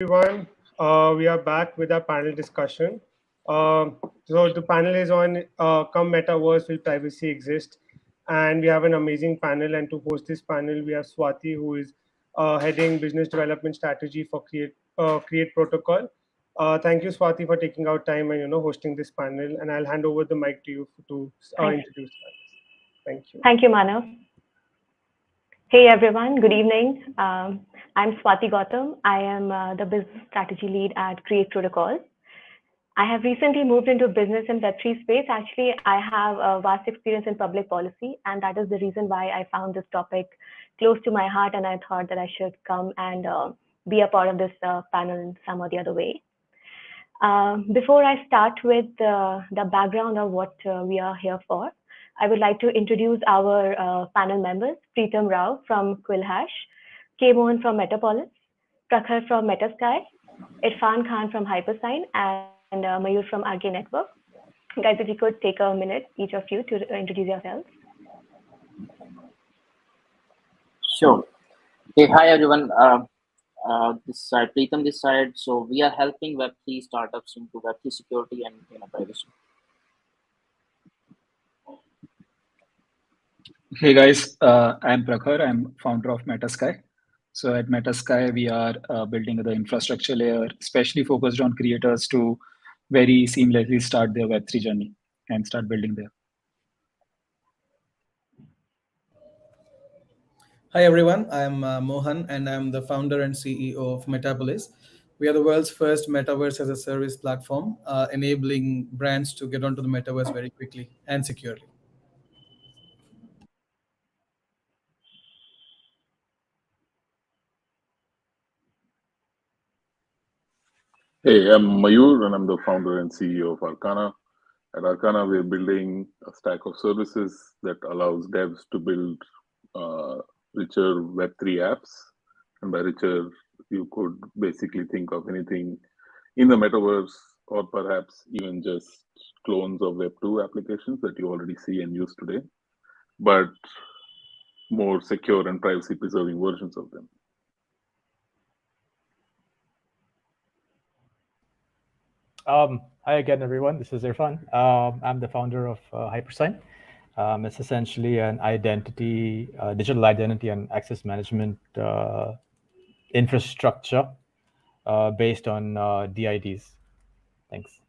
everyone. We are back with our panel discussion. So the panel is on Come Metaverse, Will Privacy Exist? And we have an amazing panel. And to host this panel, we have Swati, who is heading business development strategy for Create Protocol. Thank you, Swati, for taking out time and hosting this panel. And I'll hand over the mic to you to Thank, introduce us. Thank you. thank you, Manav. Hey everyone, good evening. I'm Swati Gautam. I am the business strategy lead at Create Protocol. I have recently moved into business and Web3 space. Actually, I have a vast experience in public policy, and that is the reason why I found this topic close to my heart, and I thought that I should come and be a part of this panel in some or the other way. Before I start with the background of what we are here for, I would like to introduce our panel members, Preetam Rao from Quillhash, K. Mohan from Metapolis, Prakhar from Metasky, Irfan Khan from Hypersign, and Mayur from RK Network. Guys, if you could take a minute, each of you, to introduce yourselves. Sure. Hey, hi everyone. This side, Preetam this side. So we are helping Web3 startups into Web3 security and privacy. Hey guys, I'm Prakhar. I'm founder of Metasky. So at Metasky, we are building the infrastructure layer, especially focused on creators to very seamlessly start their Web3 journey and start building there. Hi everyone, I'm Mohan and I'm the founder and CEO of Metapolis. We are the world's first metaverse as a service platform, enabling brands to get onto the metaverse very quickly and securely. Hey, I'm Mayur and I'm the founder and CEO of Arcana. At Arcana, we're building a stack of services that allows devs to build richer Web3 apps. And by richer, you could basically think of anything in the metaverse or perhaps even just clones of Web2 applications that you already see and use today, but more secure and privacy preserving versions of them. Hi again, everyone. This is Irfan. I'm the founder of Hypersign. It's essentially an identity, digital identity and access management infrastructure based on DIDs. Thanks.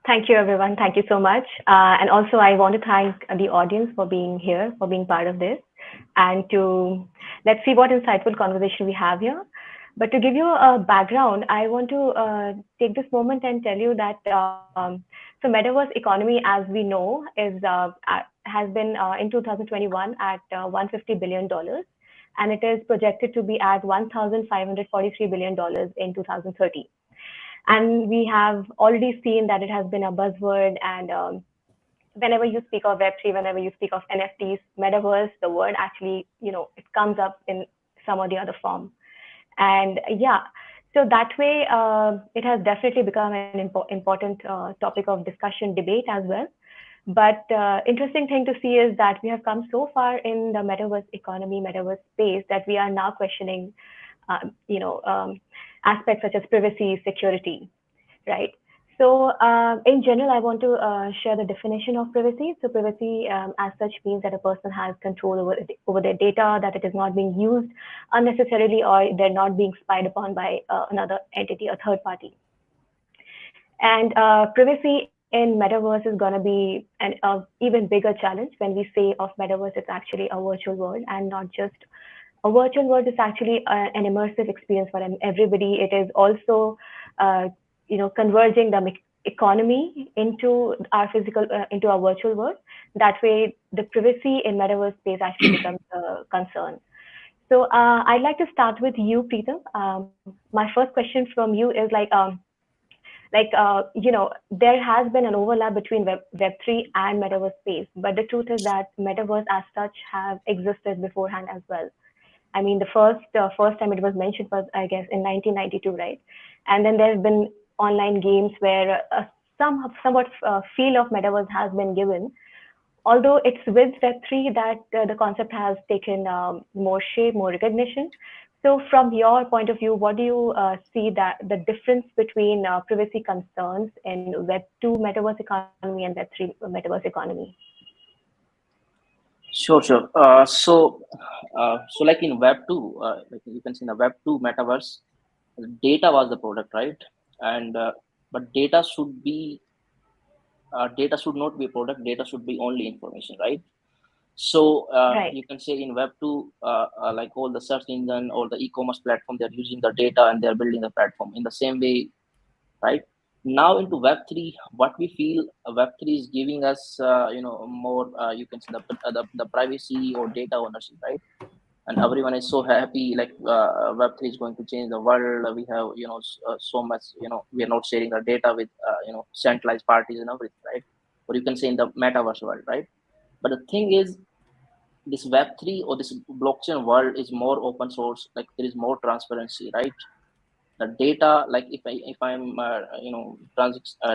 Thank you, everyone. Thank you so much. And also, I want to thank the audience for being here, for being part of this. And let's see what insightful conversation we have here. But to give you a background, I want to take this moment and tell you that so metaverse economy, as we know, has been in 2021 at $150 billion, and it is projected to be at $1,543 billion in 2030. And we have already seen that it has been a buzzword, and whenever you speak of Web3, whenever you speak of NFTs, metaverse, the word actually, it comes up in some or the other form. And yeah, so that way, it has definitely become an important topic of discussion, debate as well. But interesting thing to see is that we have come so far in the metaverse economy, metaverse space, that we are now questioning, aspects such as privacy, security, right? So in general, I want to share the definition of privacy. So privacy as such means that a person has control over their data, that it is not being used unnecessarily, or they're not being spied upon by another entity, a third party. And privacy in metaverse is going to be an even bigger challenge. When we say of metaverse, it's actually a virtual world, and not just a virtual world. It's actually an immersive experience for everybody. It is also converging the economy into our physical, into our virtual world. That way, the privacy in metaverse space actually becomes a concern. So I'd like to start with you, Preetam. My first question from you is there has been an overlap between Web3 and metaverse space, but the truth is that metaverse as such have existed beforehand as well. I mean, the first time it was mentioned was, I guess, in 1992, right? And then there have been online games where somewhat feel of metaverse has been given. Although it's with Web3 that the concept has taken more shape, more recognition. So from your point of view, what do you see that the difference between privacy concerns in Web 2 metaverse economy and Web 3 metaverse economy? Sure. So like in Web 2, like you can see in the Web 2 metaverse, data was the product, right? And but data should not be a product. Data should be only information, right? So Right. you can say in Web 2, like all the search engine or the e-commerce platform, they're using the data and they're building the platform in the same way, right? Now into Web 3, what we feel Web 3 is giving us, more, you can say the privacy or data ownership, right? And everyone is so happy, like Web 3 is going to change the world. We have, so much, we are not sharing our data with, centralized parties and everything, right? Or you can say in the metaverse world, right? But the thing is, this Web 3 or this blockchain world is more open source. Like there is more transparency, right? The data, like if I'm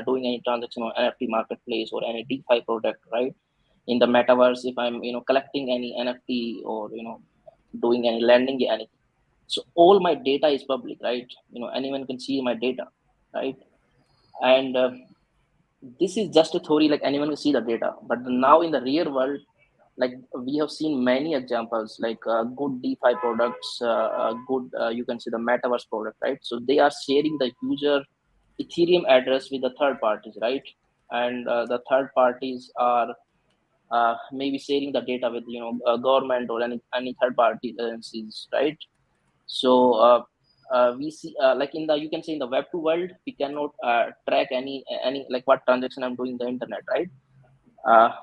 doing any transaction on NFT marketplace or any DeFi product, right? In the metaverse, if I'm collecting any NFT or doing any lending, anything. So all my data is public, right? Anyone can see my data, right? And this is just a theory, like anyone can see the data. But now in the real world, like we have seen many examples, like good DeFi products, good you can see the metaverse product, right? So they are sharing the user Ethereum address with the third parties, right? And the third parties are maybe sharing the data with government or any third party agencies, right? So we see, like in the, you can say in the Web 2 world, we cannot track any like what transaction I'm doing in the internet, right?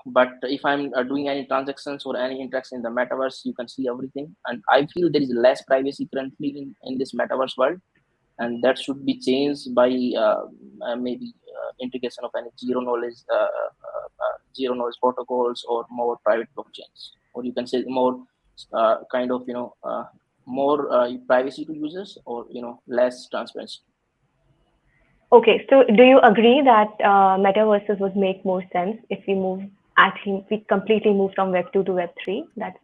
But if I'm doing any transactions or any interaction in the metaverse, you can see everything. And I feel there is less privacy currently in this metaverse world, and that should be changed by maybe integration of any zero knowledge protocols or more private blockchains, or you can say more kind of more privacy to users, or less transparency. Okay, so do you agree that metaverses would make more sense if we completely move from Web 2 to Web 3? That's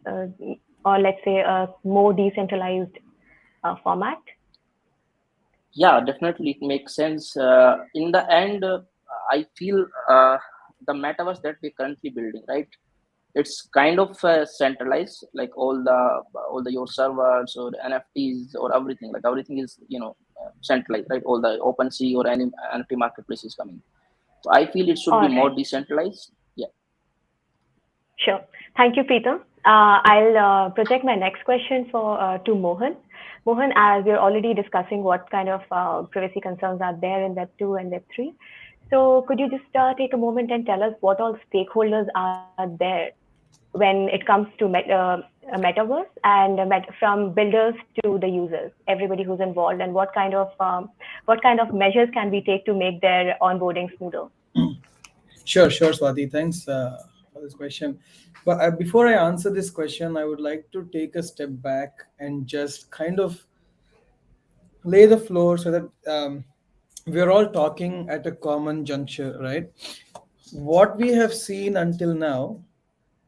or let's say a more decentralized format. Yeah, definitely it makes sense. In the end, I feel the metaverse that we're currently building, right? It's kind of centralized, like all the your servers or NFTs or everything. Like everything is centralized, right? All the OpenSea or any NFT marketplace is coming. So I feel it should All be more right. decentralized. Yeah. Sure. Thank you, Peter. I'll project my next question to Mohan. Mohan, as we're already discussing what kind of privacy concerns are there in Web 2 and Web 3, so could you just take a moment and tell us what all stakeholders are there when it comes to a metaverse and from builders to the users, everybody who's involved, and what kind of measures can we take to make their onboarding smoother? Sure, Swati. Thanks for this question. But before I answer this question, I would like to take a step back and just kind of lay the floor so that we're all talking at a common juncture, right? What we have seen until now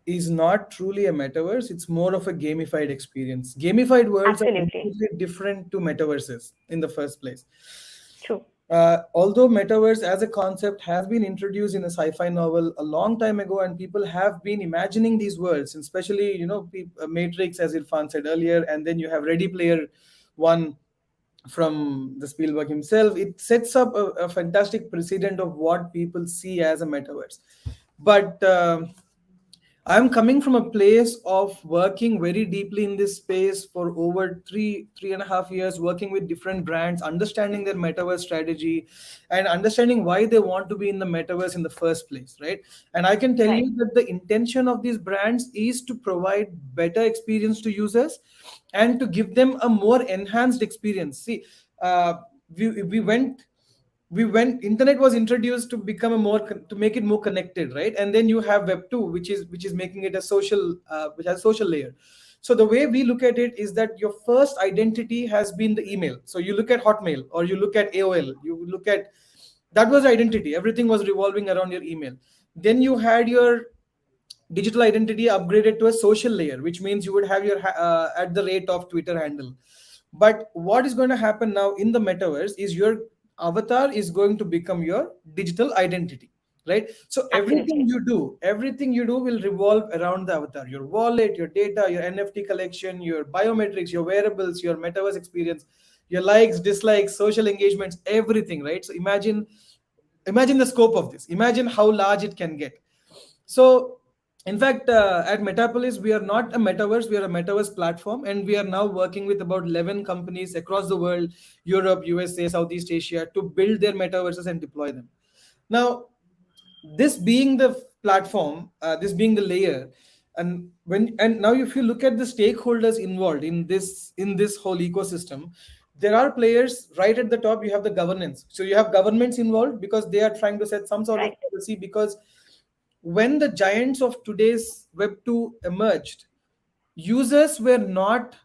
is not truly a metaverse. It's more of a gamified experience. Gamified worlds are Absolutely. completely different to metaverses in the first place. True. Although metaverse as a concept has been introduced in a sci-fi novel a long time ago, and people have been imagining these worlds, especially Matrix, as Irfan said earlier, and then you have Ready Player One from the Spielberg himself. It sets up a fantastic precedent of what people see as a metaverse. But I'm coming from a place of working very deeply in this space for over three and a half years, working with different brands, understanding their metaverse strategy, and understanding why they want to be in the metaverse in the first place, right? And I can tell Right. you that the intention of these brands is to provide better experience to users and to give them a more enhanced experience. See, we went internet was introduced to become to make it more connected, right? And then you have Web 2, which is making it a social, which has social layer. So the way we look at it is that your first identity has been the email. So you look at Hotmail or you look at AOL, you look at, that was identity. Everything was revolving around your email. Then you had your digital identity upgraded to a social layer, which means you would have your at the rate of Twitter handle. But what is going to happen now in the metaverse is your avatar is going to become your digital identity, right? So everything you do will revolve around the avatar, your wallet, your data, your NFT collection, your biometrics, your wearables, your metaverse experience, your likes, dislikes, social engagements, everything, right? So imagine the scope of this, imagine how large it can get. So, in fact, at Metapolis, we are not a metaverse, we are a metaverse platform, and we are now working with about 11 companies across the world, Europe, USA, Southeast Asia, to build their metaverses and deploy them. Now, this being the platform, this being the layer, and now if you look at the stakeholders involved in this whole ecosystem, there are players right at the top. You have the governance, so you have governments involved because they are trying to set some sort of policy, because when the giants of today's web 2 emerged, users were not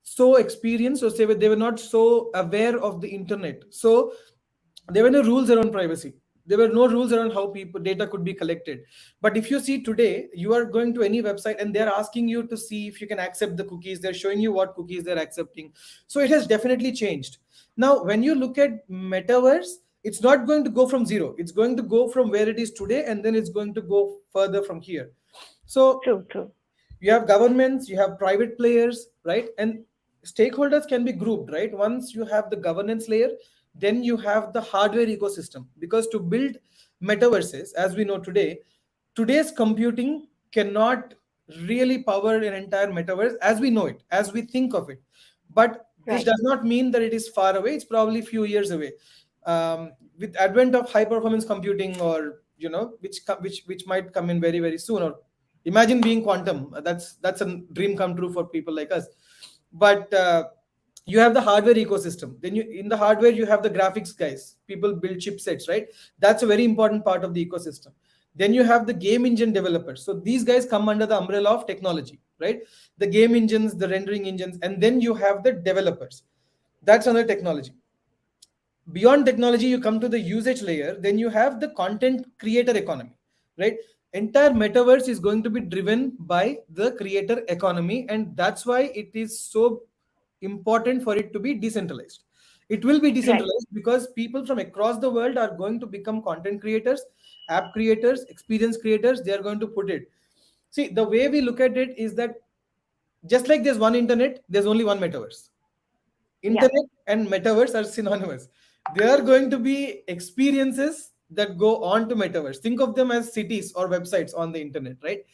so experienced, or say they were not so aware of the internet. So there were no rules around privacy, there were no rules around how people data could be collected. But if you see today, you are going to any website and they're asking you to see if you can accept the cookies, they're showing you what cookies they're accepting. So it has definitely changed. Now when you look at metaverse, it's not going to go from zero, it's going to go from where it is today, and then it's going to go further from here. So True. you have governments, you have private players, right? And stakeholders can be grouped, right? Once you have the governance layer, then you have the hardware ecosystem, because to build metaverses, as we know today, today's computing cannot really power an entire metaverse as we know it, as we think of it. But this does not mean that it is far away, it's probably a few years away. With advent of high performance computing, or which might come in very very soon, or imagine being quantum, that's a dream come true for people like us. But you have the hardware ecosystem, then you in the hardware you have the graphics guys, people build chipsets, right? That's a very important part of the ecosystem. Then you have the game engine developers, so these guys come under the umbrella of technology, right? The game engines, the rendering engines, and then you have the developers, that's another technology. Beyond technology, you come to the usage layer, then you have the content creator economy, right? Entire metaverse is going to be driven by the creator economy, and that's why it is so important for it to be decentralized. It will be decentralized because people from across the world are going to become content creators, app creators, experience creators. They are going to put it. See, the way we look at it is that just like there's one internet, there's only one metaverse. Internet and metaverse are synonymous. There are going to be experiences that go on to metaverse. Think of them as cities or websites on the internet, right?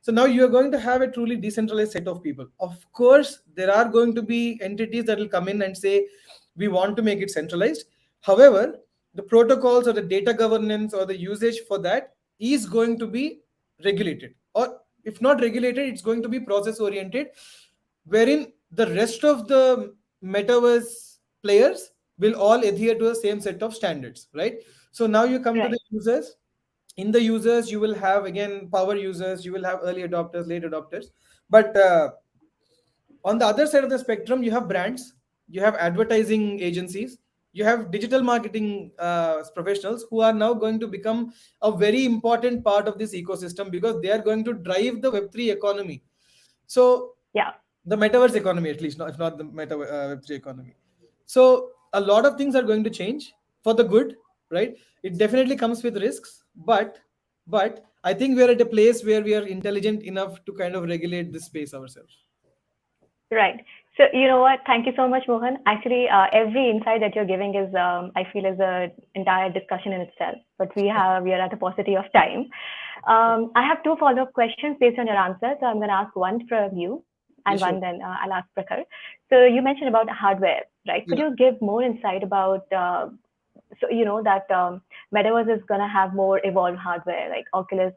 So now you're going to have a truly decentralized set of people. Of course, there are going to be entities that will come in and say, we want to make it centralized. However, the protocols or the data governance or the usage for that is going to be regulated. Or if not regulated, it's going to be process oriented, wherein the rest of the metaverse players will all adhere to the same set of standards, right? So now you come to the users. In the users, you will have again power users, you will have early adopters, late adopters. But on the other side of the spectrum, you have brands, you have advertising agencies, you have digital marketing professionals who are now going to become a very important part of this ecosystem, because they are going to drive the Web3 economy. So the metaverse economy, at least, if not the Web3 economy. So a lot of things are going to change for the good, right? It definitely comes with risks, but I think we are at a place where we are intelligent enough to kind of regulate this space ourselves. Right. So you know what? Thank you so much, Mohan. Actually, every insight that you're giving is, I feel, is an entire discussion in itself. But we are at a paucity of time. I have two follow-up questions based on your answer. So I'm going to ask one from you, and one then I'll ask Prakhar. So you mentioned about hardware, right? Could you give more insight about, so you know that Metaverse is going to have more evolved hardware, like Oculus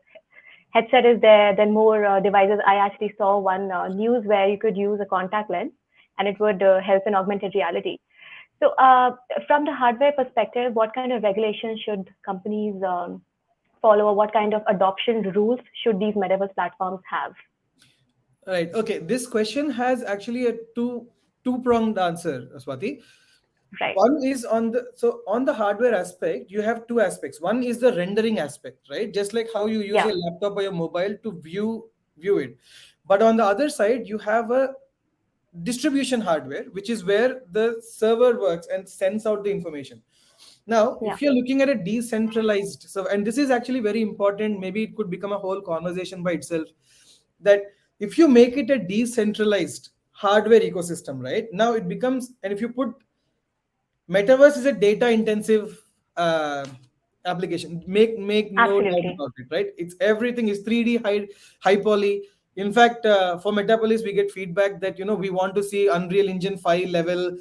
headset is there, then more devices. I actually saw one news where you could use a contact lens and it would help in augmented reality. So from the hardware perspective, what kind of regulations should companies follow, or what kind of adoption rules should these metaverse platforms have? Right. Okay. This question has actually a two-pronged answer, Swati. Right. One is on the hardware aspect, you have two aspects. One is the rendering aspect, right? Just like how you use your laptop or your mobile to view it. But on the other side, you have a distribution hardware, which is where the server works and sends out the information. Now, if you're looking at a decentralized, so, and this is actually very important, maybe it could become a whole conversation by itself, that if you make it a decentralized hardware ecosystem, right? Now it becomes, and if you put metaverse is a data intensive application, make no doubt about it, right? It's everything is 3D high poly. In fact, for Metapolis, we get feedback that, you know, we want to see Unreal Engine 5 level,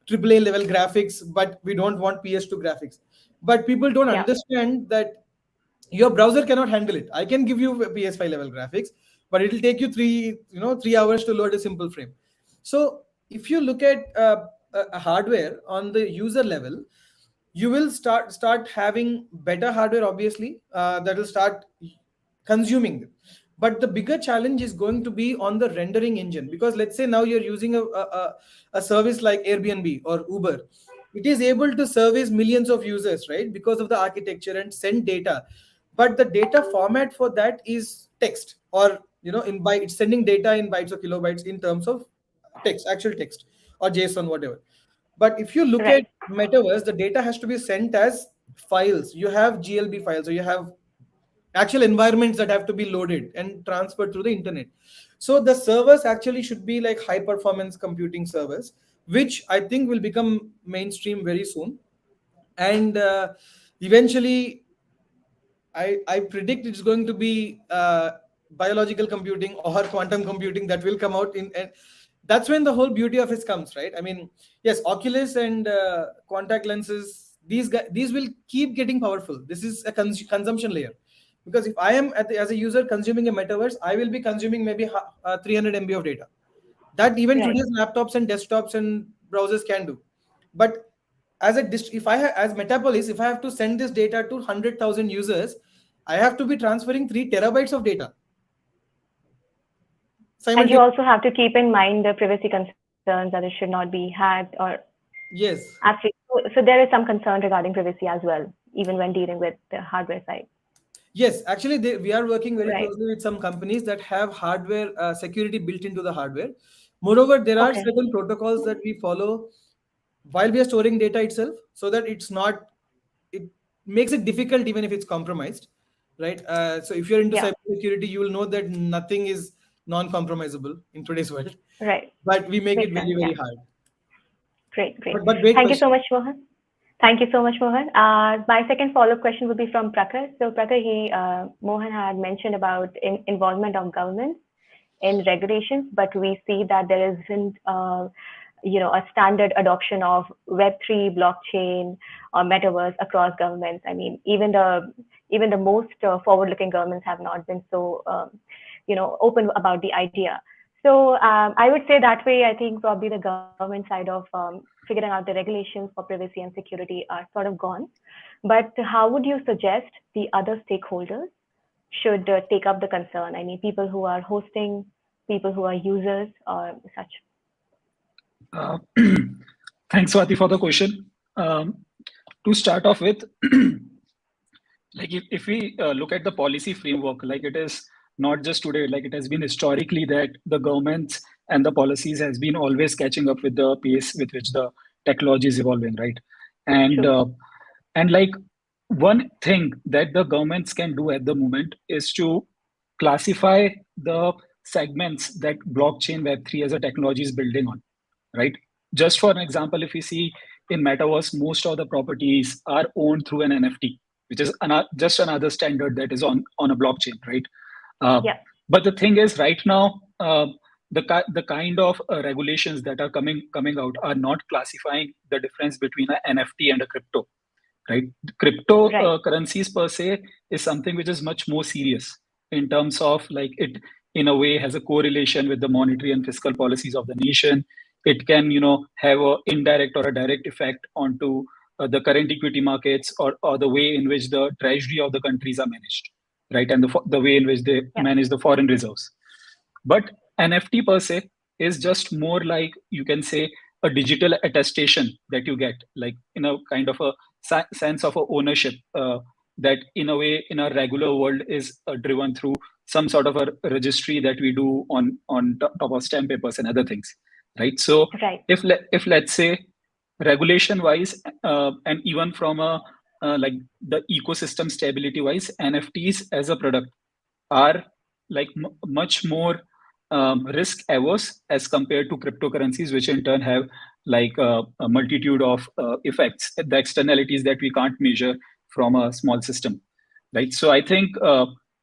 AAA level graphics, but we don't want PS2 graphics. But people don't understand that your browser cannot handle it. I can give you PS5 level graphics, but it will take you 3 hours to load a simple frame. So if you look at a hardware on the user level, you will start having better hardware, obviously, that will start consuming them. But the bigger challenge is going to be on the rendering engine, because let's say now you're using a service like Airbnb or Uber. It is able to service millions of users, right, because of the architecture, and send data. But the data format for that is text, or, you know, it's sending data in bytes or kilobytes in terms of text, actual text, or JSON, whatever. But if you look at Metaverse, the data has to be sent as files. You have GLB files, or you have actual environments that have to be loaded and transferred through the internet. So the servers actually should be like high performance computing servers, which I think will become mainstream very soon. And eventually, I predict it's going to be biological computing or quantum computing that will come out in, and that's when the whole beauty of it comes, right? I mean, yes, Oculus and contact lenses, these will keep getting powerful. This is a consumption layer, because if I am as a user consuming a metaverse, I will be consuming maybe 300 MB of data. That even today's laptops and desktops and browsers can do. But as as Metapolis, if I have to send this data to 100,000 users, I have to be transferring 3 terabytes of data. And you also have to keep in mind the privacy concerns, that it should not be hacked, or actually, so there is some concern regarding privacy as well, even when dealing with the hardware side. Yes, actually, we are working very closely with some companies that have hardware security built into the hardware. Moreover, there are certain protocols that we follow while we are storing data itself, so that it makes it difficult even if it's compromised, right? So if you're into cybersecurity, you will know that nothing is non-compromisable in today's world. Right. But we make it very, very hard. Great. But Thank you so much, Mohan. Thank you so much, Mohan. My second follow-up question would be from Prakhar. So Prakhar, Mohan had mentioned about involvement of governments in regulations, but we see that there isn't a standard adoption of Web3, blockchain, or metaverse across governments. I mean, even the most forward-looking governments have not been so open about the idea. So I would say that way, I think probably the government side of figuring out the regulations for privacy and security are sort of gone. But how would you suggest the other stakeholders should take up the concern? I mean, people who are hosting, people who are users, or such. Thanks, Swati, for the question. To start off with, like if we look at the policy framework, like it is not just today, like it has been historically that the governments and the policies has been always catching up with the pace with which the technology is evolving, right? And and like one thing that the governments can do at the moment is to classify the segments that blockchain Web3 as a technology is building on, right? Just for an example, if we see in Metaverse, most of the properties are owned through an NFT, which is just another standard that is on a blockchain, right? But the thing is, right now, the kind of regulations that are coming out are not classifying the difference between an NFT and a crypto, right? Crypto currencies per se is something which is much more serious in terms of like it in a way has a correlation with the monetary and fiscal policies of the nation. It can have an indirect or a direct effect onto the current equity markets or the way in which the treasury of the countries are managed, right? And the way in which they manage the foreign reserves. But NFT per se is just more like, you can say, a digital attestation that you get, like in a kind of a sense of a ownership that in a way in a regular world is driven through some sort of a registry that we do on top of stamp papers and other things. right? So Right. if let's say regulation wise, and even from a like the ecosystem stability wise, NFTs as a product are like much more risk averse as compared to cryptocurrencies, which in turn have like a multitude of effects, the externalities that we can't measure from a small system, right? So I think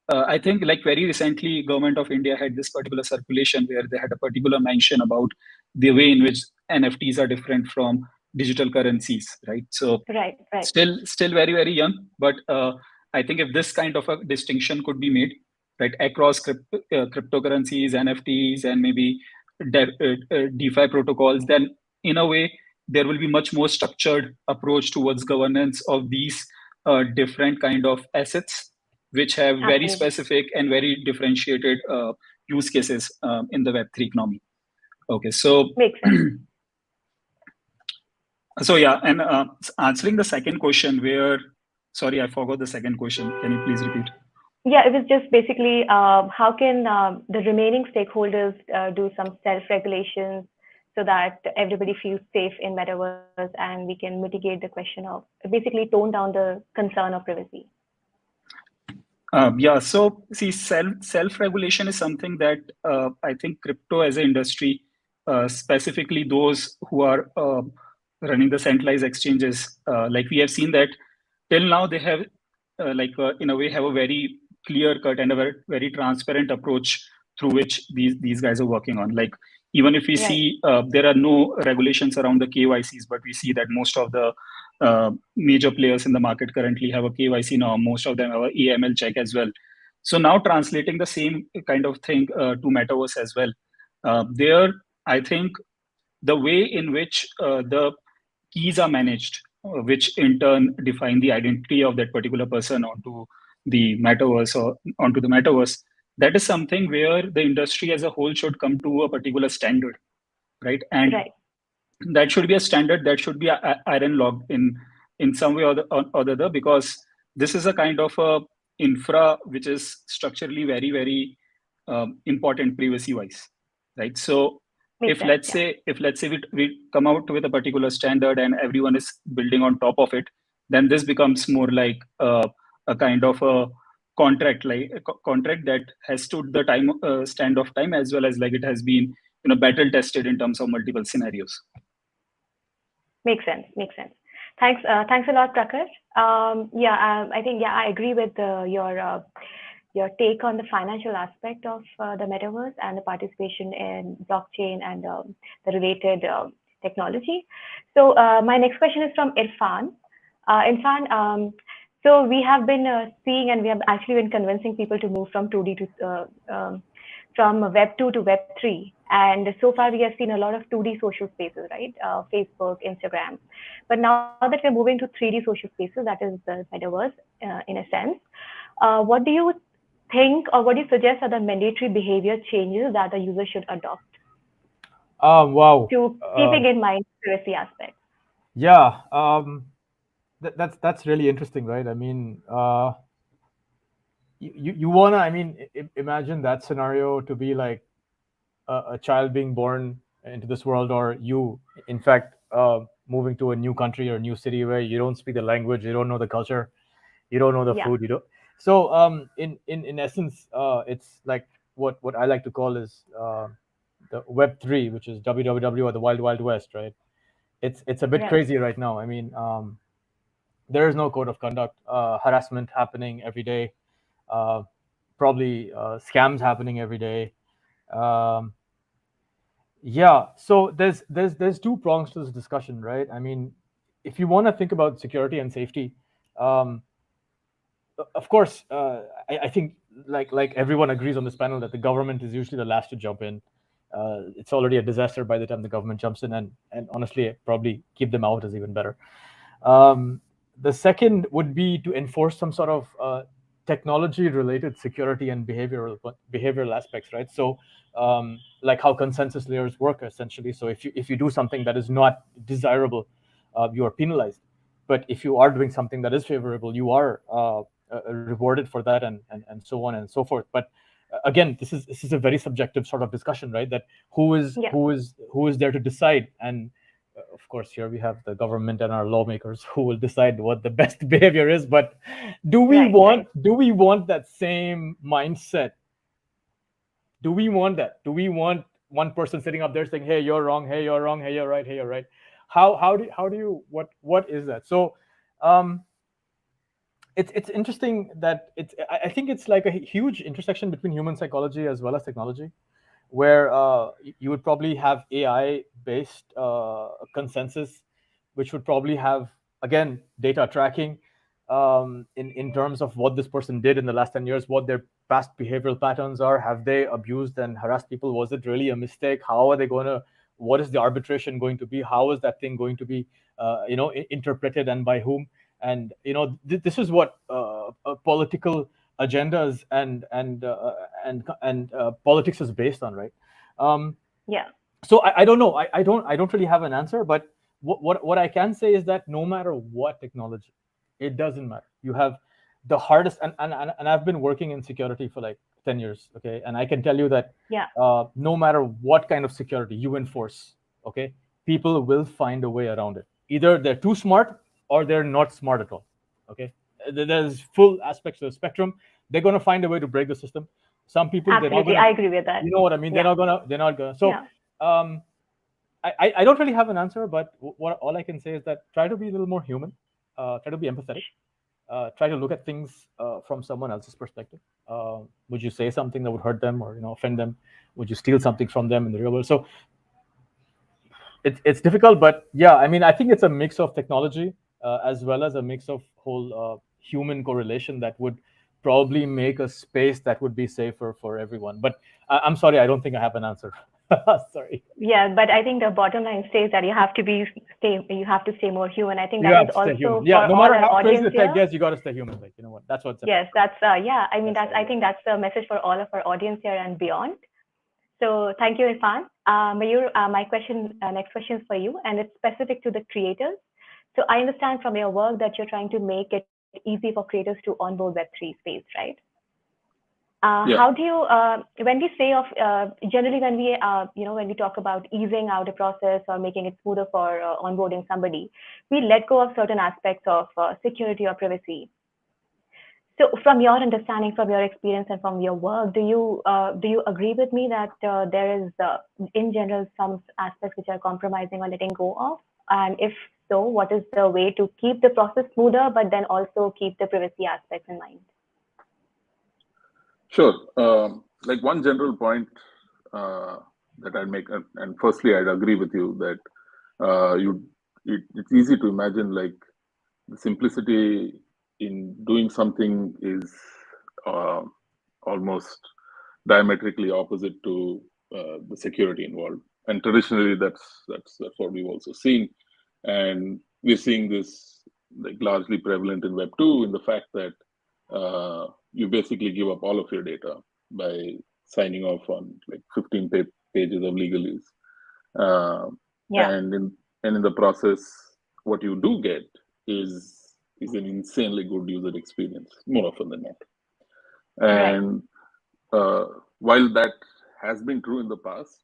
like very recently, Government of India had this particular circulation where they had a particular mention about the way in which NFTs are different from digital currencies, right? So Right. Right. still very young, but I think if this kind of a distinction could be made, right, across cryptocurrencies, NFTs, and maybe DeFi protocols, then in a way there will be much more structured approach towards governance of these different kind of assets, which have very Absolutely. specific and very differentiated use cases in the Web3 economy. Okay, so Makes sense. so yeah, and answering the second question, where sorry, I forgot the second question. Can you please repeat? Yeah, it was just basically how can the remaining stakeholders do some self-regulations so that everybody feels safe in metaverse, and we can mitigate the question of basically tone down the concern of privacy. Yeah, so see, self-regulation is something that I think crypto as an industry, specifically those who are running the centralized exchanges, like we have seen that till now they have in a way have a very clear cut and a very transparent approach through which these guys are working on. Like even if we Right. see there are no regulations around the KYCs, but we see that most of the major players in the market currently have a KYC now. Most of them have a AML check as well. So now translating the same kind of thing to metaverse as well. There, I think the way in which the keys are managed, which in turn define the identity of that particular person onto the metaverse or onto the metaverse, that is something where the industry as a whole should come to a particular standard, right? And Right. that should be a standard that should be iron locked in some way or the other, because this is a kind of a infra which is structurally very important privacy wise, right? So Makes if sense. let's Yeah. say we come out with a particular standard and everyone is building on top of it, then this becomes more like a kind of a contract, like a contract that has stood the time stand of time, as well as like it has been battle tested in terms of multiple scenarios. Makes sense. Makes sense. Thanks. Thanks a lot, Prakhar. I think I agree with your take on the financial aspect of the metaverse and the participation in blockchain and the related technology. So my next question is from Irfan. Irfan, so we have been seeing, and we have actually been convincing people to move from 2D to from Web 2 to Web 3. And so far, we have seen a lot of 2D social spaces, right? Facebook, Instagram. But now that we're moving to 3D social spaces, that is the metaverse in a sense, what do you think, or what do you suggest are the mandatory behavior changes that the user should adopt? Wow. To keeping in mind privacy aspects. Yeah. That's really interesting, right? I mean, you wanna, I mean, imagine that scenario to be like a child being born into this world, or you, in fact, moving to a new country or a new city where you don't speak the language, you don't know the culture, you don't know the food, you don't. So in essence, it's like what I like to call is the Web 3, which is WWW, or the Wild Wild West, right? It's a bit crazy right now. I mean, there is no code of conduct, harassment happening every day, probably scams happening every day. Yeah, so there's two prongs to this discussion, right? I mean, if you want to think about security and safety, of course, I think like everyone agrees on this panel that the government is usually the last to jump in. It's already a disaster by the time the government jumps in, and honestly, probably keep them out is even better. The second would be to enforce some sort of technology-related security and behavioral aspects, right? So, like how consensus layers work, essentially. So if you do something that is not desirable, you are penalized. But if you are doing something that is favorable, you are rewarded for that, and so on and so forth. But again, this is a very subjective sort of discussion, right? That who is there to decide? And of course, here we have the government and our lawmakers who will decide what the best behavior is. But do we want that same mindset? Do we want that? Do we want one person sitting up there saying, "Hey, you're wrong. Hey, you're wrong. Hey, you're right. Hey, you're right"? How do you what is that? So, it's interesting that I think it's like a huge intersection between human psychology as well as technology, where you would probably have AI based consensus, which would probably have, again, data tracking in terms of what this person did in the last 10 years, what their past behavioral patterns are. Have they abused and harassed people? Was it really a mistake? How are they going to, what is the arbitration going to be? How is that thing going to be interpreted, and by whom? And this is what political agendas and politics is based on, right? So I don't know. I don't really have an answer, but what I can say is that no matter what technology, it doesn't matter. You have the hardest, and I've been working in security for like 10 years, okay? And I can tell you that no matter what kind of security you enforce, okay, people will find a way around it. Either they're too smart or they're not smart at all, okay? There's full aspects of the spectrum. They're going to find a way to break the system. Some people, absolutely, I agree with that. You know what I mean? They're not gonna. So, I don't really have an answer, but all I can say is that try to be a little more human. Try to be empathetic. Try to look at things from someone else's perspective. Would you say something that would hurt them or offend them? Would you steal something from them in the real world? So it's difficult, but yeah, I mean, I think it's a mix of technology as well as a mix of whole human correlation that would probably make a space that would be safer for everyone. But I'm sorry, I don't think I have an answer. Sorry. Yeah, but I think the bottom line stays that you have to stay more human. I think that is also for no matter how crazy the here. tech gets, you got to stay human. Like, you know what? That's what's yes, that's I mean, I think that's the message for all of our audience here and beyond. So thank you, Irfan. Mayur, my next question is for you, and it's specific to the creators. So I understand from your work that you're trying to make it easy for creators to onboard Web3 space, right? How do you, when we say generally when we talk about easing out a process or making it smoother for onboarding somebody, we let go of certain aspects of security or privacy. So from your understanding, from your experience and from your work, do you agree with me that there is, in general, some aspects which are compromising or letting go of? And if so, what is the way to keep the process smoother, but then also keep the privacy aspects in mind? Sure. Like one general point that I'd make, and firstly, I'd agree with you that it's easy to imagine like the simplicity in doing something is almost diametrically opposite to the security involved. And traditionally, that's what we've also seen, and we're seeing this like largely prevalent in Web 2 in the fact that you basically give up all of your data by signing off on like 15 pages of legalese, and in the process, what you do get is an insanely good user experience more often than not. And while that has been true in the past,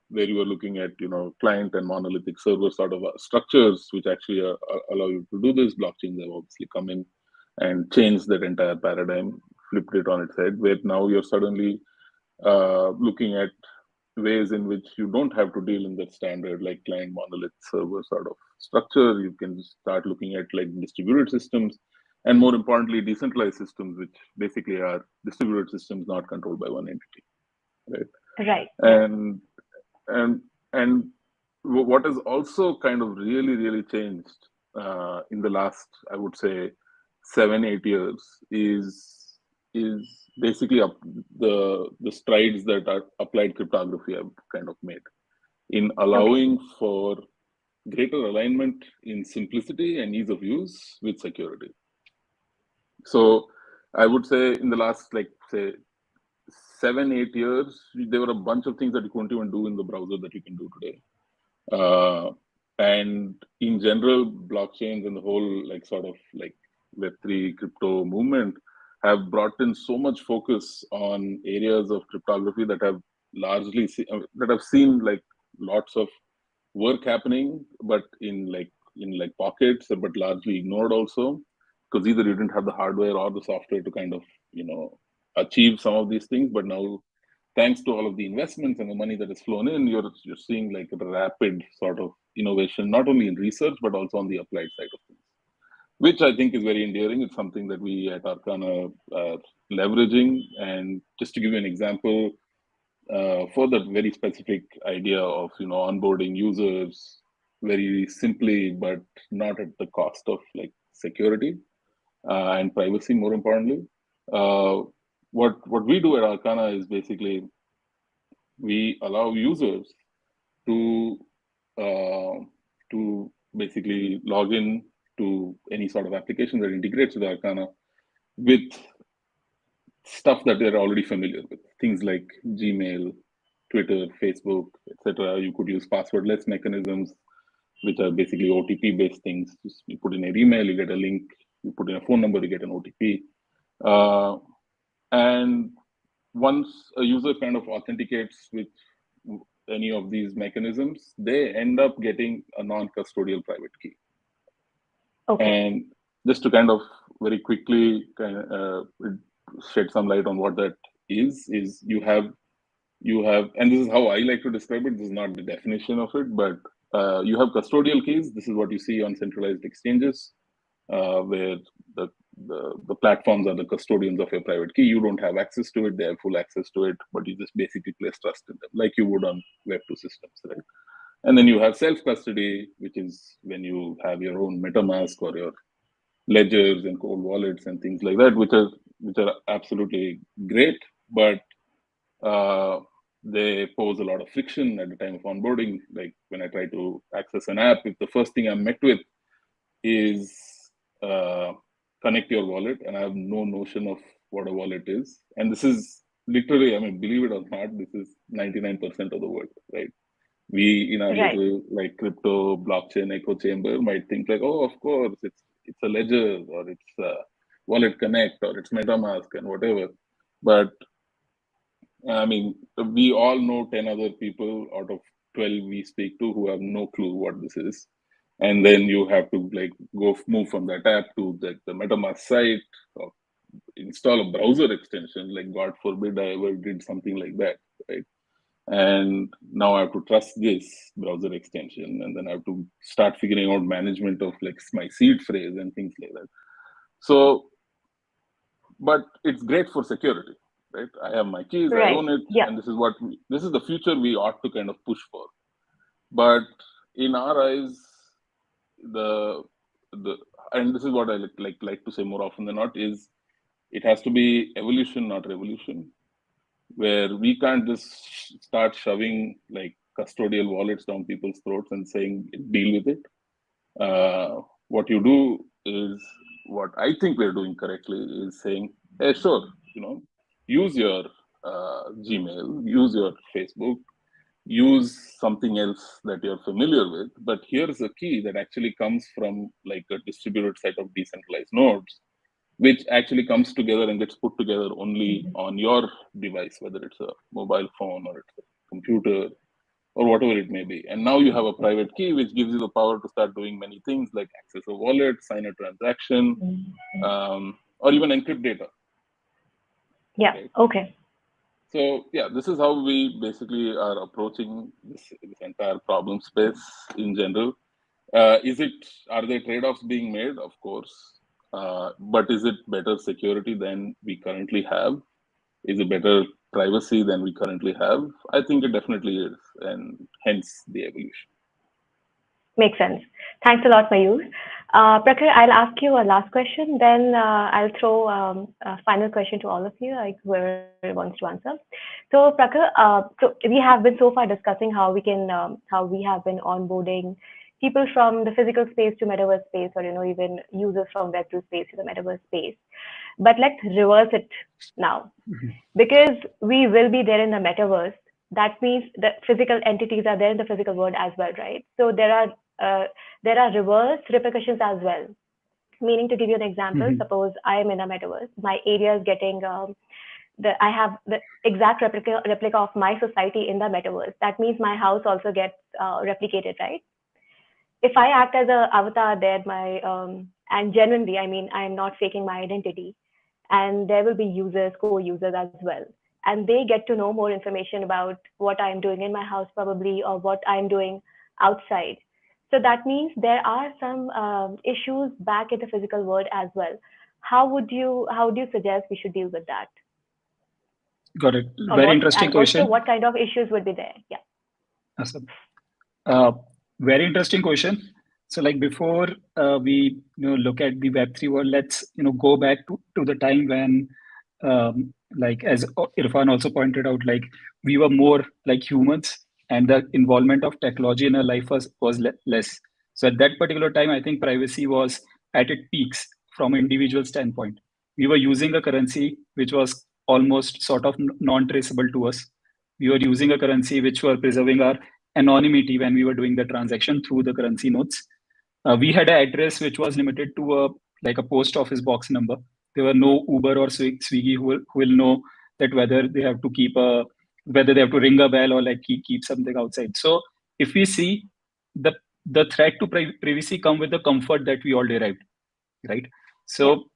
where you are looking at client and monolithic server sort of structures which actually allow you to do this, blockchains have obviously come in and changed that entire paradigm, flipped it on its head, where now you're suddenly looking at ways in which you don't have to deal in that standard like client monolith server sort of structure. You can start looking at like distributed systems, and more importantly, decentralized systems, which basically are distributed systems not controlled by one entity, right? And what has also kind of really changed in the last, I would say, 7-8 years is basically the strides that our applied cryptography have kind of made in allowing for greater alignment in simplicity and ease of use with security. So I would say in the last, like, say, 7-8 years, there were a bunch of things that you couldn't even do in the browser that you can do today. And in general, blockchains and the whole like sort of like Web3 crypto movement have brought in so much focus on areas of cryptography that have largely that have seen like lots of work happening, but in pockets, but largely ignored also, because either you didn't have the hardware or the software to kind of achieve some of these things. But now, thanks to all of the investments and the money that has flown in, you're seeing like a rapid sort of innovation, not only in research but also on the applied side of things, which I think is very endearing. It's something that we at Arcana are leveraging. And just to give you an example, for that very specific idea of onboarding users very simply, but not at the cost of like security and privacy, more importantly. What we do at Arcana is basically we allow users to basically log in to any sort of application that integrates with Arcana with stuff that they're already familiar with, things like Gmail, Twitter, Facebook, etc. You could use passwordless mechanisms, which are basically OTP-based things. You put in an email, you get a link. You put in a phone number, you get an OTP. And once a user kind of authenticates with any of these mechanisms, they end up getting a non-custodial private key. Okay. And just to kind of very quickly shed some light on what that is you have, and this is how I like to describe it, this is not the definition of it, but you have custodial keys. This is what you see on centralized exchanges, where the platforms are the custodians of your private key. You don't have access to it, they have full access to it, but you just basically place trust in them like you would on Web2 systems, right? And then you have self-custody, which is when you have your own MetaMask or your ledgers and cold wallets and things like that, which are absolutely great, but they pose a lot of friction at the time of onboarding. Like when I try to access an app, if the first thing I'm met with is connect your wallet, and I have no notion of what a wallet is, and this is literally, I mean, believe it or not, this is 99% of the world, right? We in our little like crypto blockchain echo chamber might think like, oh, of course, it's a ledger, or it's a wallet connect, or it's MetaMask and whatever. But I mean, we all know 10 other people out of 12 we speak to who have no clue what this is. And then you have to like move from that app to the MetaMask site, or install a browser extension. Like God forbid I ever did something like that, right? And now I have to trust this browser extension, and then I have to start figuring out management of like my seed phrase and things like that. So, but it's great for security, right? I have my keys, I own it, and this is the future we ought to kind of push for. But in our eyes, and this is what I like to say more often than not, is it has to be evolution, not revolution, where we can't just start shoving like custodial wallets down people's throats and saying deal with it. What you do is, what I think we're doing correctly is saying, hey, sure, use your Gmail, use your Facebook, use something else that you're familiar with, but here's a key that actually comes from like a distributed set of decentralized nodes, which actually comes together and gets put together only on your device, whether it's a mobile phone or it's a computer or whatever it may be. And now you have a private key, which gives you the power to start doing many things like access a wallet, sign a transaction, or even encrypt data. Yeah, okay. So yeah, this is how we basically are approaching this entire problem space in general. Are there trade-offs being made? Of course. But is it better security than we currently have? Is it better privacy than we currently have? I think it definitely is, and hence the evolution. Makes sense. Thanks a lot, Mayur. Prakhar, I'll ask you a last question, then I'll throw a final question to all of you, like whoever wants to answer. So Prakhar, so we have been so far discussing how we have been onboarding people from the physical space to metaverse space, or even users from Web2 space to the metaverse space. But let's reverse it now, because we will be there in the metaverse. That means that physical entities are there in the physical world as well, right? So there are reverse repercussions as well. Meaning, to give you an example, suppose I am in a metaverse, my area is getting I have the exact replica of my society in the metaverse. That means my house also gets replicated, right? If I act as an avatar there, and genuinely, I mean, I'm not faking my identity, and there will be users, co-users as well, and they get to know more information about what I'm doing in my house, probably, or what I'm doing outside. So that means there are some issues back in the physical world as well. How do you suggest we should deal with that? Got it. Or Very interesting question. Also, what kind of issues would be there? Yeah. Awesome. Very interesting question. So, like, before we look at the Web3 world, let's go back to the time when, like, as Irfan also pointed out, like, we were more like humans, and the involvement of technology in our life was less. So at that particular time, I think privacy was at its peaks from an individual standpoint. We were using a currency which was almost sort of non-traceable to us. We were using a currency which were preserving our anonymity when we were doing the transaction through the currency notes. We had an address which was limited to like a post office box number. There were no Uber or Swiggy who will know that whether they have to whether they have to ring a bell or like keep something outside. So if we see the threat to privacy come with the comfort that we all derived, right? So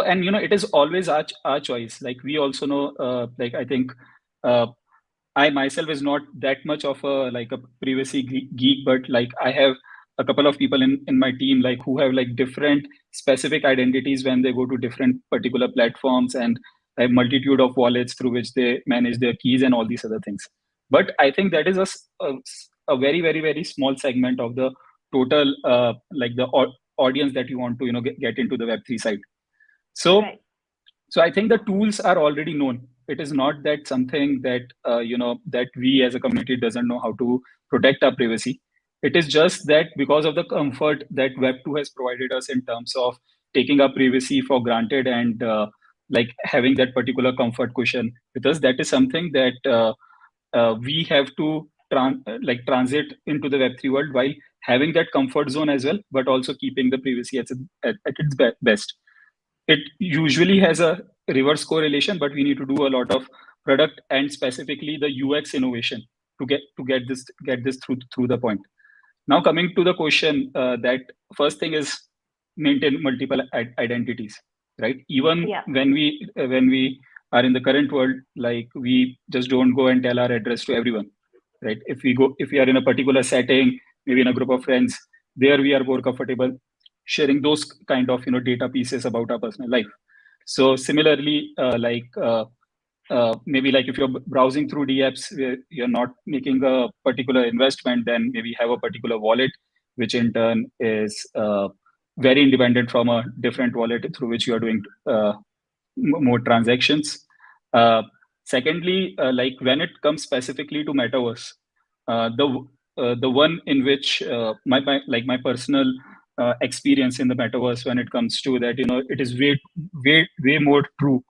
and it is always our choice. Like, we also know, like, I think I myself is not that much of a privacy geek, but like, I have a couple of people in my team like who have like different specific identities when they go to different particular platforms, and a multitude of wallets through which they manage their keys and all these other things. But I think that is a very, very, very small segment of the total like the audience that you want to get into the Web3 side. So so I think the tools are already known. It is not that something that that we as a community doesn't know how to protect our privacy. It is just that because of the comfort that Web2 has provided us in terms of taking our privacy for granted and like having that particular comfort cushion with us, that is something that we have to transit into the Web3 world while having that comfort zone as well, but also keeping the privacy at its best. It usually has a reverse correlation, but we need to do a lot of product and specifically the UX innovation to get this through the point. Now, coming to the question, that first thing is maintain multiple identities, right? Even when we are in the current world, like, we just don't go and tell our address to everyone, right? If we are in a particular setting, maybe in a group of friends, there we are more comfortable sharing those kind of data pieces about our personal life. So similarly, maybe like if you're browsing through DApps where you're not making a particular investment, then maybe have a particular wallet, which in turn is very independent from a different wallet through which you are doing more transactions. Secondly, like when it comes specifically to Metaverse, the one in which my personal experience in the Metaverse when it comes to that, it is way more true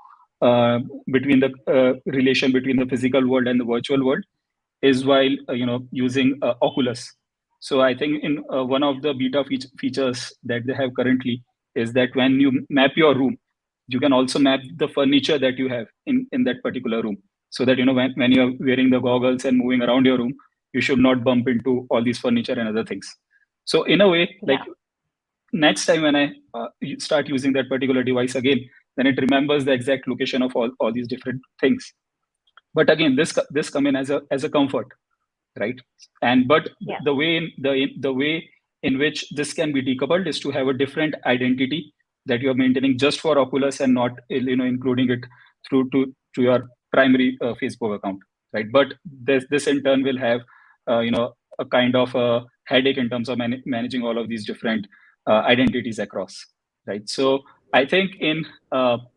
between the relation between the physical world and the virtual world is while using Oculus. So I think in one of the beta features that they have currently is that when you map your room, you can also map the furniture that you have in that particular room, so that when you're wearing the goggles and moving around your room, you should not bump into all these furniture and other things. So in a way, like, next time when I start using that particular device again, then it remembers the exact location of all these different things. But again, this come in as a comfort, right? And but the way in which this can be decoupled is to have a different identity that you're maintaining just for Oculus and not including it through to your primary Facebook account, right? But this in turn will have a kind of a headache in terms of managing all of these different identities across, right? So I think in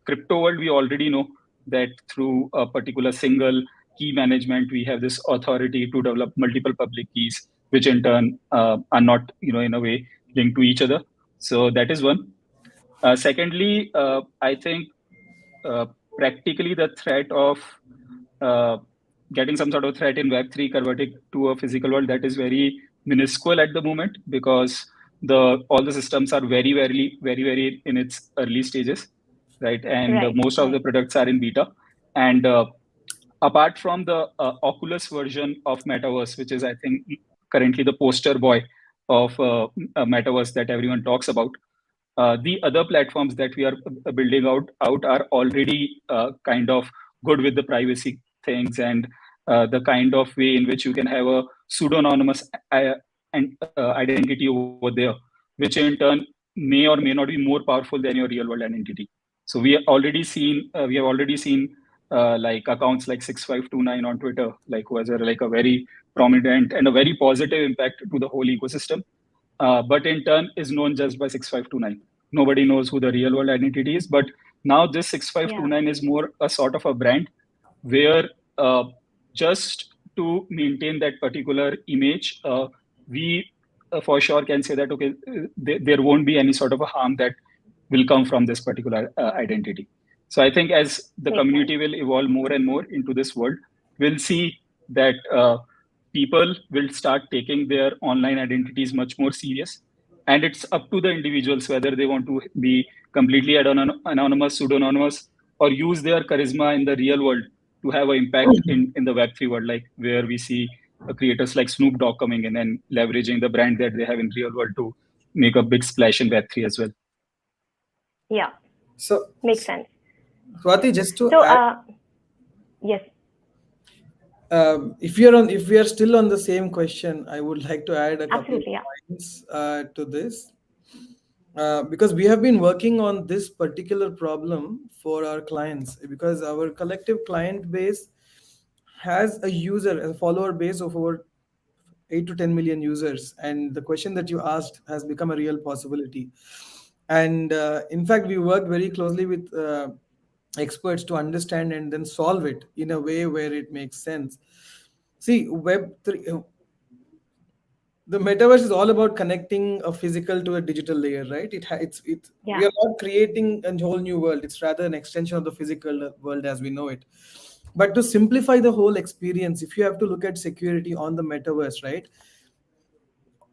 crypto world, we already know that through a particular single key management, we have this authority to develop multiple public keys, which in turn are not in a way linked to each other. So that is one. Secondly, I think practically the threat of getting some sort of threat in Web3 converting to a physical world, that is very minuscule at the moment, because all the systems are very in its early stages, right? And most of the products are in beta. And apart from the Oculus version of Metaverse, which is I think currently the poster boy of Metaverse that everyone talks about, the other platforms that we are building out are already kind of good with the privacy things and the kind of way in which you can have a pseudonymous identity over there, which in turn may or may not be more powerful than your real world identity. So we have already seen like accounts like 6529 on Twitter, like who has like a very prominent and a very positive impact to the whole ecosystem. But in turn is known just by 6529. Nobody knows who the real world identity is. But now this 6529 is more a sort of a brand where just to maintain that particular image, we for sure can say that, okay, there won't be any sort of a harm that will come from this particular identity. So I think as the community will evolve more and more into this world, we'll see that people will start taking their online identities much more serious. And it's up to the individuals whether they want to be completely anonymous, pseudonymous, or use their charisma in the real world to have an impact in the Web3 world, like where we see creators like Snoop Dogg coming in and leveraging the brand that they have in real world to make a big splash in Web3 as well. Yeah. So makes sense. Swati, just to add, yes. If we are still on the same question, I would like to add a couple of points to this. Because we have been working on this particular problem for our clients, because our collective client base has a follower base of over 8 to 10 million users. And the question that you asked has become a real possibility. And in fact, we worked very closely with experts to understand and then solve it in a way where it makes sense. See, Web3, the metaverse is all about connecting a physical to a digital layer, right? We are not creating a whole new world. It's rather an extension of the physical world as we know it. But to simplify the whole experience, if you have to look at security on the metaverse, right?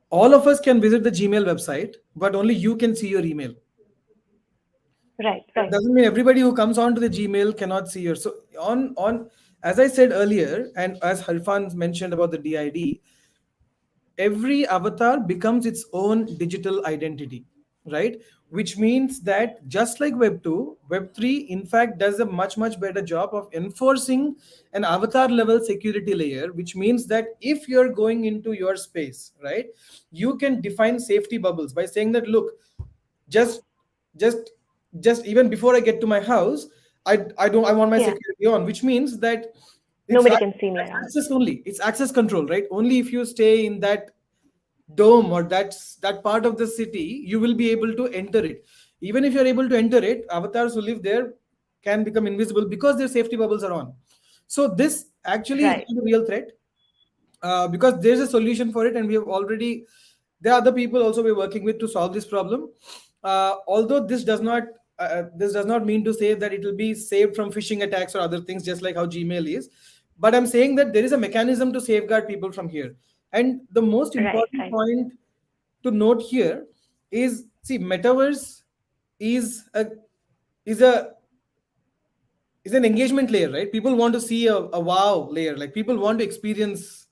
All of us can visit the Gmail website, but only you can see your email. Right. It doesn't mean everybody who comes onto the Gmail cannot see your. So on as I said earlier, and as Harfan mentioned about the DID, every avatar becomes its own digital identity, right? Which means that just like Web2, Web3 in fact does a much better job of enforcing an avatar level security layer, which means that if you're going into your space, right, you can define safety bubbles by saying that, look, just even before I get to my house, I want my security on, which means that nobody can see me around. Access only. It's access control, right? Only if you stay in that dome or that part of the city, you will be able to enter it. Even if you're able to enter it, avatars who live there can become invisible because their safety bubbles are on. So this actually is a real threat because there's a solution for it, and we have already. There are other people also we're working with to solve this problem. Although this does not mean to say that it will be saved from phishing attacks or other things, just like how Gmail is. But I'm saying that there is a mechanism to safeguard people from here. And the most important point to note here is, see, metaverse is an engagement layer, right? People want to see a wow layer. Like people want to experience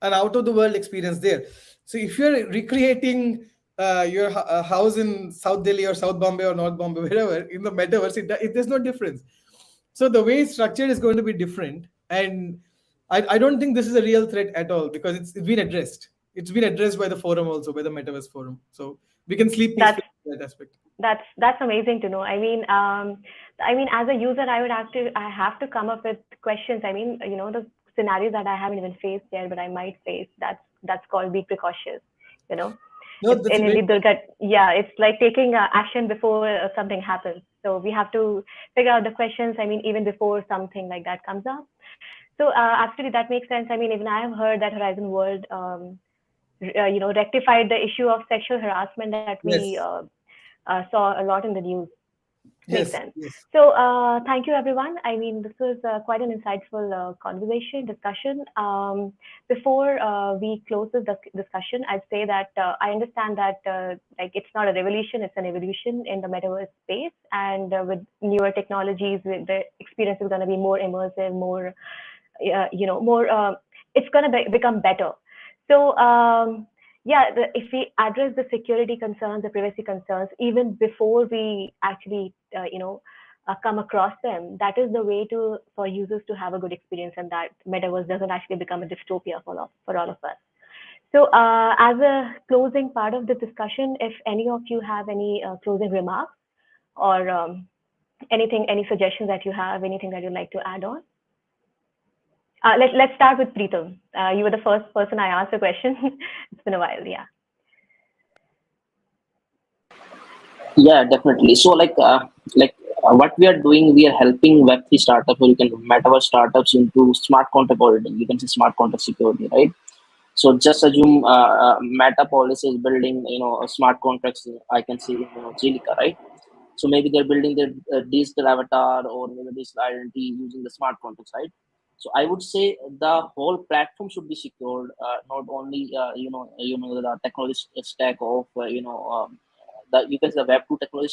an out of the world experience there. So if you're recreating your house in South Delhi or South Bombay or North Bombay, wherever, in the metaverse, there's no difference. So the way it's structured is going to be different. And I don't think this is a real threat at all, because it's been addressed. It's been addressed by the forum also, by the Metaverse forum. So we can sleep peacefully in that aspect. That's amazing to know. I mean, as a user, I have to come up with questions. I mean, the scenarios that I haven't even faced yet, but I might face. That's called be precautious. No, it's like taking action before something happens. So we have to figure out the questions. I mean, even before something like that comes up. So absolutely, that makes sense. I mean, even I have heard that Horizon World, rectified the issue of sexual harassment that we saw a lot in the news. Makes Yes, sense. yes. So thank you, everyone. I mean, this was quite an insightful discussion. Before we close this discussion, I'd say that I understand that like it's not a revolution, it's an evolution in the metaverse space. And with newer technologies, with the experience is going to be more immersive, more, more, it's going to become better. So yeah, if we address the security concerns, the privacy concerns, even before we actually, come across them, that is the way for users to have a good experience, and that metaverse doesn't actually become a dystopia for all of us. So, as a closing part of the discussion, if any of you have any closing remarks or anything, any suggestions that you have, anything that you'd like to add on. Let's start with Preetam. You were the first person I asked a question. It's been a while, yeah. Yeah, definitely. So what we are doing, we are helping Web3 startups, or you can metaverse startups, into smart contract auditing. You can say smart contract security, right? So just assume Meta Policy is building, smart contracts. I can say, Zilliqa, right? So maybe they're building their digital avatar or maybe digital identity using the smart contracts, right? So I would say the whole platform should be secured, not only the technology stack of the, you can say, the Web2 technology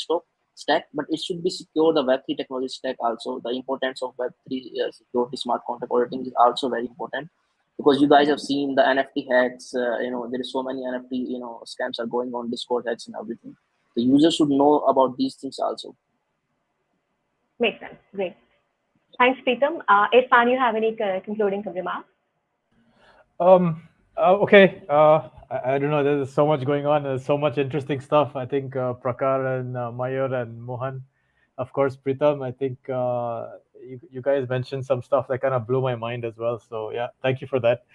stack, but it should be secure the Web3 technology stack also. The importance of Web3 security, smart contract auditing is also very important, because you guys have seen the NFT hacks. There is so many NFT scams are going on, Discord hacks and everything. The user should know about these things also. Makes sense. Great. Thanks, Preetam. Irfan, you have any concluding remarks? Okay. I don't know. There's so much going on. There's so much interesting stuff. I think Prakar and Mayur and Mohan, of course, Pritam. I think you guys mentioned some stuff that kind of blew my mind as well. So yeah, thank you for that.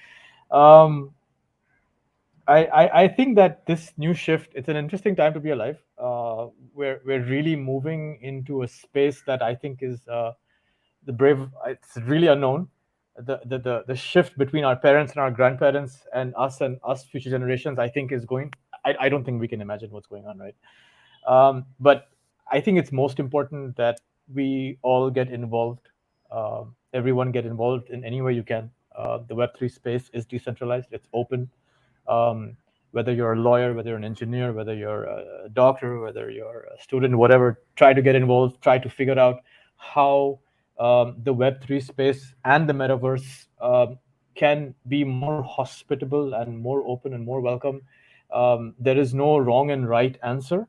I think that this new shift, it's an interesting time to be alive. We're really moving into a space that I think is the brave. It's really unknown. The shift between our parents and our grandparents and us future generations, I think, is going. I don't think we can imagine what's going on, right? But I think it's most important that we all get involved. Everyone get involved in any way you can. The Web3 space is decentralized. It's open. Whether you're a lawyer, whether you're an engineer, whether you're a doctor, whether you're a student, whatever, try to get involved. Try to figure out how the Web3 space and the metaverse can be more hospitable and more open and more welcome. There is no wrong and right answer.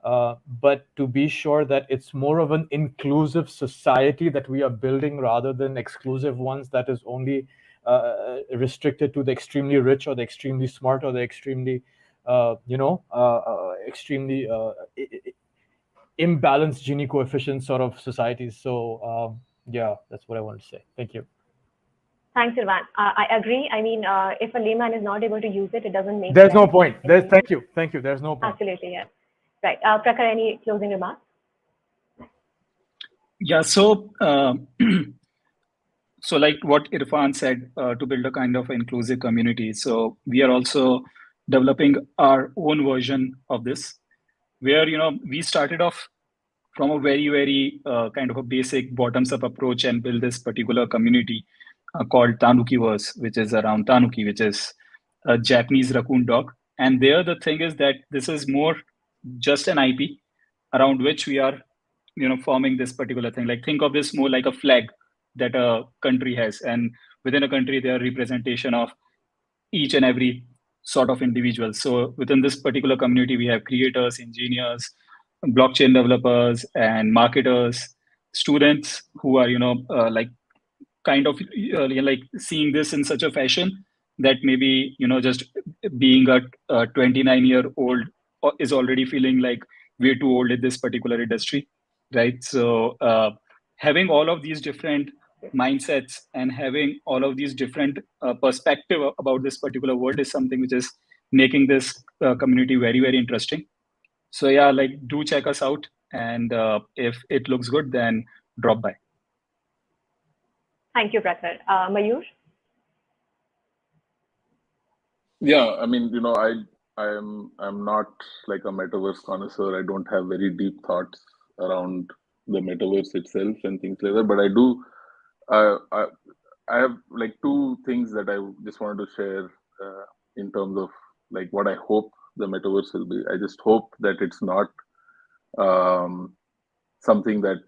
But to be sure that it's more of an inclusive society that we are building rather than exclusive ones that is only restricted to the extremely rich or the extremely smart or the extremely, extremely imbalanced Gini coefficient sort of societies. So yeah, that's what I wanted to say. Thank you. Thanks, Irfan. I agree. I mean, if a layman is not able to use it, it doesn't make There's sense. no point. Thank you. There's no point. Absolutely, yeah. Right. Prakar, any closing remarks? Yeah, so so like what Irfan said, to build a kind of inclusive community. So we are also developing our own version of this, where we started off from a very kind of a basic bottoms-up approach and build this particular community called Tanukiverse, which is around Tanuki, which is a Japanese raccoon dog. And there, the thing is that this is more just an IP around which we are, forming this particular thing. Like, think of this more like a flag that a country has, and within a country, there are representation of each and every sort of individual. So within this particular community, we have creators, engineers, blockchain developers, and marketers, students who are, like kind of like seeing this in such a fashion that maybe just being a 29-year-old is already feeling like we're too old in this particular industry, right? So having all of these different mindsets and having all of these different perspective about this particular world is something which is making this community very interesting. So yeah, like, do check us out, and if it looks good, then drop by. Thank you, Prakar. Mayur? Yeah, I mean, I'm not like a metaverse connoisseur. I don't have very deep thoughts around the metaverse itself and things like that. But I do, I have like two things that I just wanted to share in terms of like what I hope the metaverse will be. I just hope that it's not something that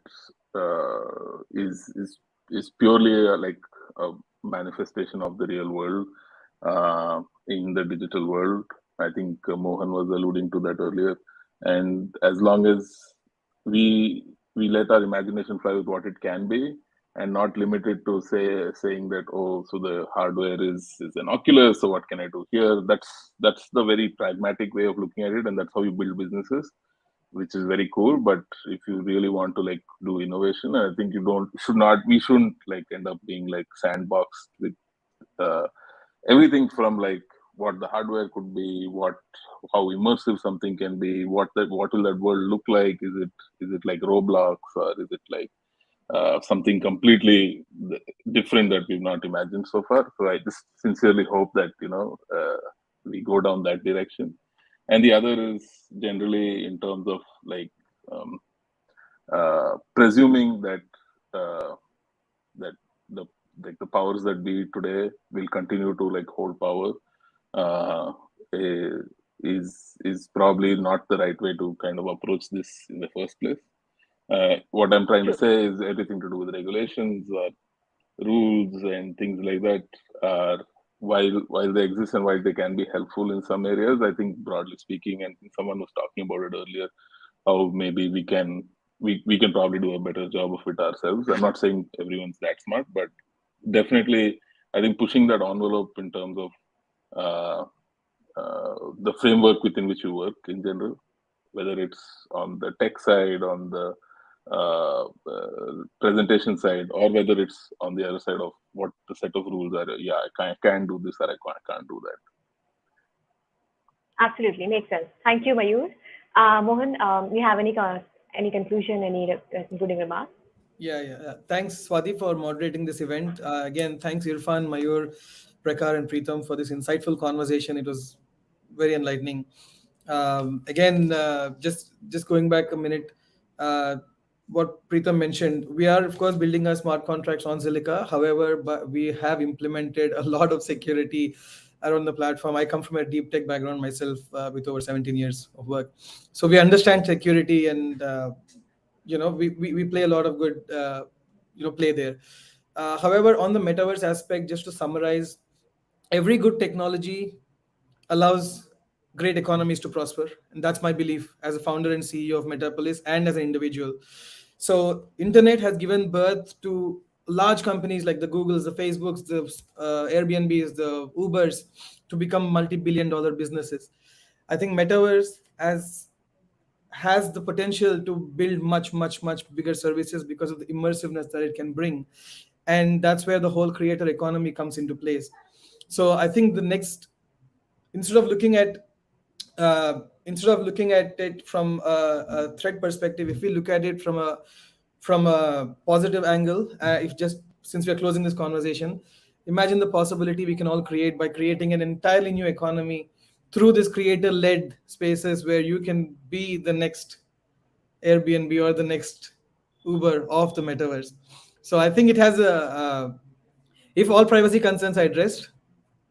is purely like a manifestation of the real world in the digital world. I think Mohan was alluding to that earlier. And as long as we let our imagination fly with what it can be, and not limited to saying that, oh, so the hardware is an Oculus, so what can I do here? That's the very pragmatic way of looking at it, and that's how you build businesses, which is very cool. But if you really want to like do innovation, I think we shouldn't like end up being like sandboxed with everything from like what the hardware could be, how immersive something can be, what will that world look like? Is it like Roblox, or is it like something completely different that we've not imagined so far? So I just sincerely hope that we go down that direction. And the other is generally in terms of like presuming that that the powers that be today will continue to like hold power is probably not the right way to kind of approach this in the first place. What I'm trying to say is everything to do with regulations or rules and things like that are, while they exist and while they can be helpful in some areas, I think broadly speaking, and someone was talking about it earlier, how maybe we can probably do a better job of it ourselves. I'm not saying everyone's that smart, but definitely I think pushing that envelope in terms of the framework within which you work in general, whether it's on the tech side, on the presentation side, or whether it's on the other side of what the set of rules are. Yeah, I can do this, or I can't do that. Absolutely, makes sense. Thank you, Mayur. Mohan, you have any conclusion, any concluding remarks? Yeah. Thanks, Swati, for moderating this event. Again, thanks, Irfan, Mayur, Prakar, and Preetham for this insightful conversation. It was very enlightening. Again, just going back a minute, what Preetham mentioned, we are of course building our smart contracts on Zilliqa. However, but we have implemented a lot of security around the platform. I come from a deep tech background myself, with over 17 years of work, so we understand security, and we play a lot of good play there. However, on the metaverse aspect, just to summarize, every good technology allows great economies to prosper, and that's my belief as a founder and CEO of Metapolis and as an individual. So internet has given birth to large companies like the Googles, the Facebooks, the Airbnbs, the Ubers, to become multi-billion-dollar businesses. I think metaverse has the potential to build much bigger services because of the immersiveness that it can bring, and that's where the whole creator economy comes into place. So I think the next, instead of looking at it from a threat perspective, if we look at it from a positive angle, if just since we are closing this conversation, imagine the possibility we can all create by creating an entirely new economy through this creator-led spaces where you can be the next Airbnb or the next Uber of the metaverse. So I think it has if all privacy concerns are addressed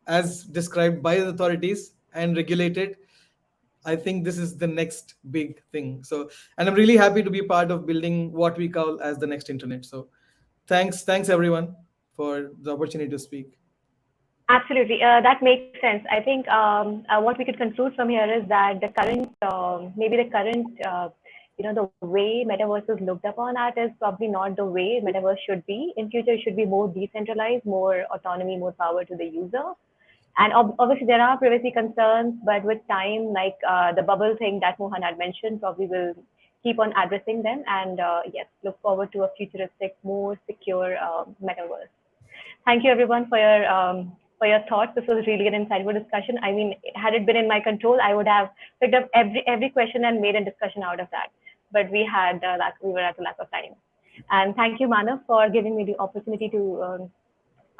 as described by the authorities and regulated, I think this is the next big thing. So, and I'm really happy to be part of building what we call as the next internet. So thanks everyone for the opportunity to speak. Absolutely, that makes sense. I think what we could conclude from here is that the current, the way metaverse is looked upon at is probably not the way metaverse should be. In future, it should be more decentralized, more autonomy, more power to the user. And obviously, there are privacy concerns, but with time, like the bubble thing that Mohan had mentioned, probably will keep on addressing them. And yes, look forward to a futuristic, more secure metaverse. Thank you, everyone, for your thoughts. This was really an insightful discussion. I mean, had it been in my control, I would have picked up every question and made a discussion out of that. But we were at a lack of time. And thank you, Manav, for giving me the opportunity to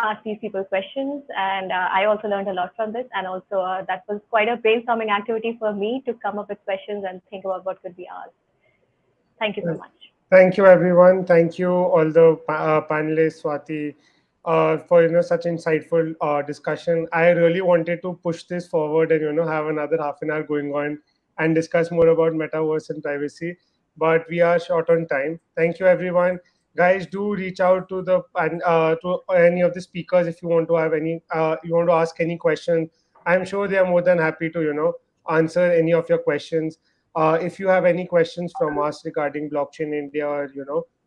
ask these people questions. And I also learned a lot from this. And also that was quite a brainstorming activity for me to come up with questions and think about what could be asked. Thank you so much. Thank you, everyone. Thank you, all the panelists, Swati, for such insightful discussion. I really wanted to push this forward and have another half an hour going on and discuss more about metaverse and privacy, but we are short on time. Thank you, everyone. Guys, do reach out to the to any of the speakers if you want to have any you want to ask any question. I'm sure they are more than happy to answer any of your questions. If you have any questions from us regarding blockchain India, or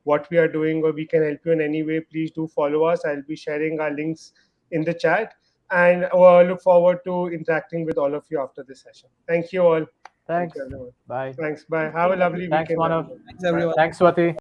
what we are doing, or we can help you in any way, please do follow us. I'll be sharing our links in the chat, and look forward to interacting with all of you after this session. Thank you all. Thanks. Thank you, everyone. Bye. Thanks. Bye. Have a lovely Thanks, weekend, Manav. everyone. Thanks, everyone. Thanks, Swati.